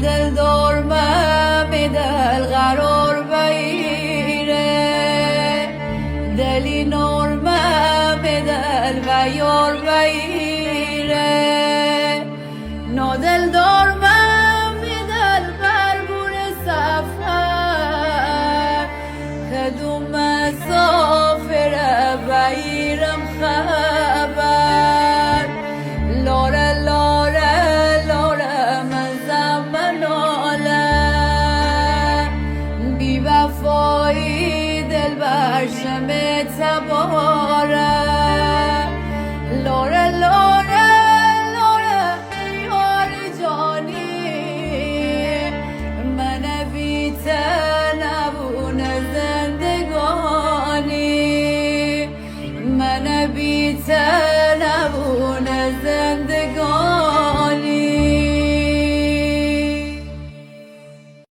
دل دارمم دل قرار بگیره دلی نارمم دل و یار بگیره نادل دارمم دل برگور سفر کدوم مسافره بگیرم خبر لاره لاره لاره من زمن آله بی وفایی دل برشم تباره لاره لاره لاره یار جانی من بیت نبون زندگانی من بیت نبون زندگانی